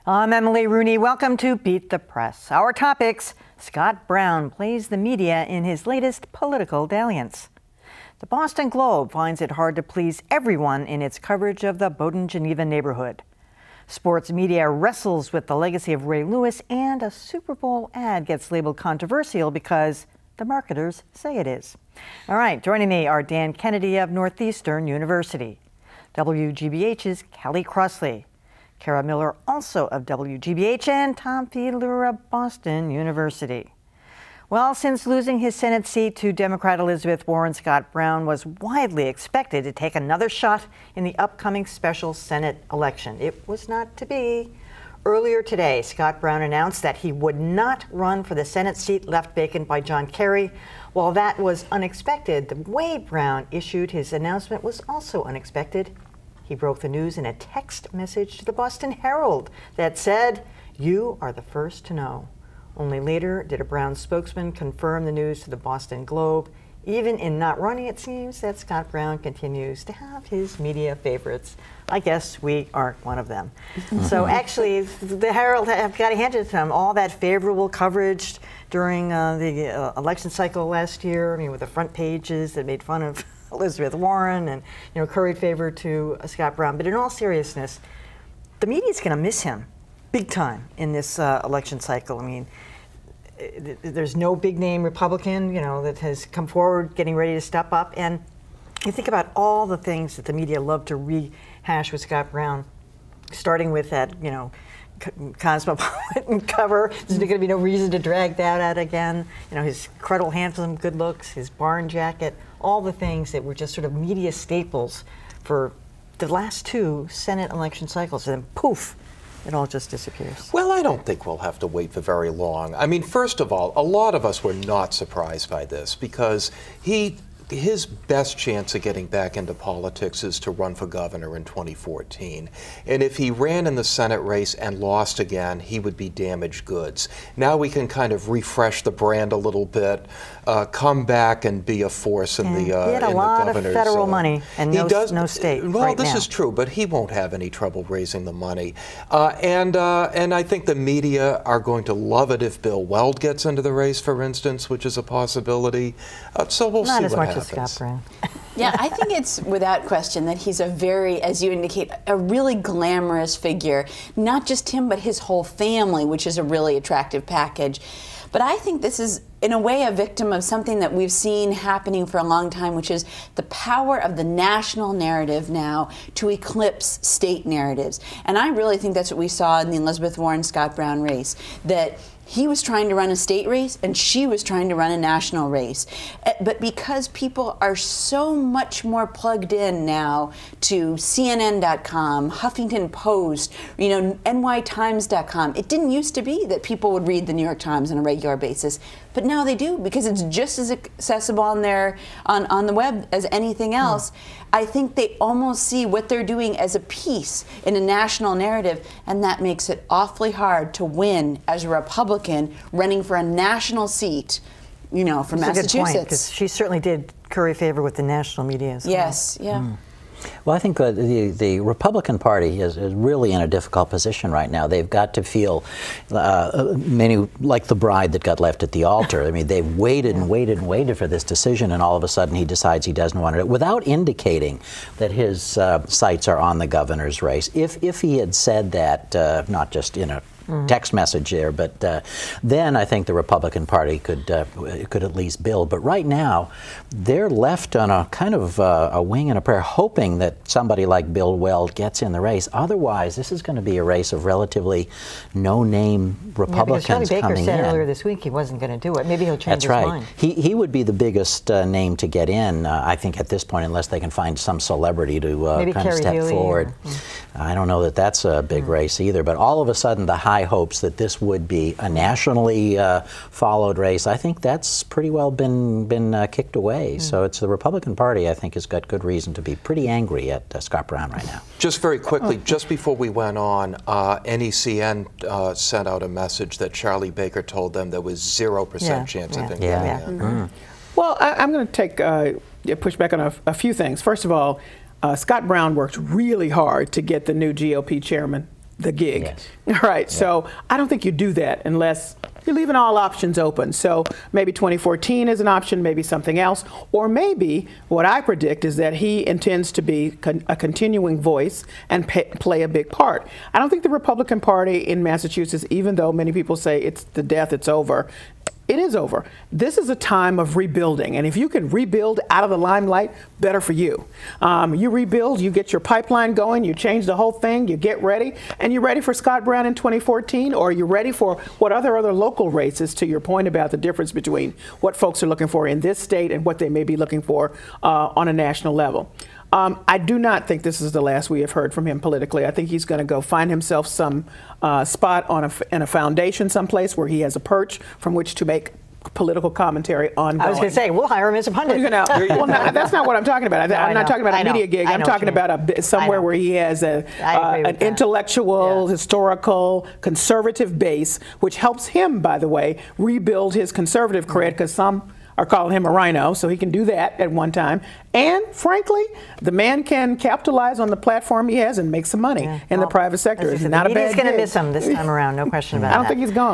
I'm Emily Rooney. Welcome to Beat the Press. Our topics: Scott Brown plays the media in his latest political dalliance. The Boston Globe finds it hard to please everyone in its coverage of the Bowdoin Geneva neighborhood. Sports media wrestles with the legacy of Ray Lewis, and a Super Bowl ad gets labeled controversial because the marketers say it is. All right, joining me are Dan Kennedy of Northeastern University, WGBH's Kelly Crossley, Kara Miller, also of WGBH, and Tom Fiedler of Boston University. Well, since losing his Senate seat to Democrat Elizabeth Warren, Scott Brown was widely expected to take another shot in the upcoming special Senate election. It was not to be. Earlier today, Scott Brown announced that he would not run for the Senate seat left vacant by John Kerry. While that was unexpected, the way Brown issued his announcement was also unexpected. He broke the news in a text message to the Boston Herald that said, "You are the first to know." Only later did a Brown spokesman confirm the news to the Boston Globe. Even in not running, it seems that Scott Brown continues to have his media favorites. I guess we aren't one of them. So actually, the Herald, have got to hand it to them, all that favorable coverage during the election cycle last year, I mean, with the front pages that made fun of Elizabeth Warren and, curried favor to Scott Brown. But in all seriousness, the media's going to miss him big time in this election cycle. I mean, there's no big name Republican, that has come forward getting ready to step up. And you think about all the things that the media love to rehash with Scott Brown, starting with that, Cosmopolitan cover. There's going to be no reason to drag that out again. His incredible, handsome, good looks, his barn jacket, all the things that were just sort of media staples for the last two Senate election cycles. And then poof, it all just disappears. Well, I don't think we'll have to wait for very long. I mean, first of all, a lot of us were not surprised by this because his best chance of getting back into politics is to run for governor in 2014. And if he ran in the Senate race and lost again, he would be damaged goods. Now we can kind of refresh the brand a little bit, come back and be a force in the governor's. He had a lot of federal money and no state. Well, right this now is true, but he won't have any trouble raising the money. And I think the media are going to love it if Bill Weld gets into the race, for instance, which is a possibility. So we'll see what happens. Scott Brown. Yeah, I think it's without question that he's a very, as you indicate, a really glamorous figure. Not just him, but his whole family, which is a really attractive package. But I think this is, in a way, a victim of something that we've seen happening for a long time, which is the power of the national narrative now to eclipse state narratives. And I really think that's what we saw in the Elizabeth Warren-Scott Brown race, that he was trying to run a state race and she was trying to run a national race. But because people are so much more plugged in now to CNN.com, Huffington Post, NYTimes.com, it didn't used to be that people would read the New York Times on a regular basis, but now they do because it's just as accessible on the web as anything else. I think they almost see what they're doing as a piece in a national narrative, and that makes it awfully hard to win as a Republican running for a national seat, from Massachusetts. That's a good point, because she certainly did curry favor with the national media as well. Yes, yeah. Well, I think the Republican Party is really in a difficult position right now. They've got to feel many like the bride that got left at the altar. I mean, they've waited and waited and waited for this decision, and all of a sudden he decides he doesn't want it, without indicating that his sights are on the governor's race. If he had said that, not just in a text message there, but then I think the Republican Party could at least build. But right now, they're left on a kind of a wing and a prayer, hoping that somebody like Bill Weld gets in the race. Otherwise, this is going to be a race of relatively no-name Republicans coming in. Charlie Baker said earlier this week he wasn't going to do it. Maybe he'll change his mind. He would be the biggest name to get in, I think, at this point, unless they can find some celebrity to kind of step forward. I don't know that that's a big race either, but all of a sudden the high hopes that this would be a nationally followed race, I think that's pretty well been kicked away. So it's the Republican Party, I think, has got good reason to be pretty angry at Scott Brown right now. Just very quickly, just before we went on, NECN sent out a message that Charlie Baker told them there was 0% chance of him getting in. Well, I'm going to push back on a few things. First of all, Scott Brown worked really hard to get the new GOP chairman the gig. Yes. All right, so I don't think you do that unless you're leaving all options open. So maybe 2014 is an option, maybe something else, or maybe what I predict is that he intends to be a continuing voice and play a big part. I don't think the Republican Party in Massachusetts, even though many people say it's the death, it's over, it is over. This is a time of rebuilding, and if you can rebuild out of the limelight, better for you. You rebuild, you get your pipeline going, you change the whole thing, you get ready, and you're ready for Scott Brown in 2014, or you're ready for what other local races, to your point about the difference between what folks are looking for in this state and what they may be looking for on a national level. I do not think this is the last we have heard from him politically. I think he's going to go find himself some spot in a foundation someplace where he has a perch from which to make political commentary ongoing. I was going to say, we'll hire him as a pundit. Well, no, that's not what I'm talking about. I'm not talking about a media gig. I'm talking about somewhere where he has an intellectual, historical, conservative base, which helps him, by the way, rebuild his conservative cred, because some are calling him a rhino, so he can do that at one time. And frankly, the man can capitalize on the platform he has and make some money in the private sector. It's not a bad gig. The media's going to miss him this time around, no question about it. I don't think he's gone.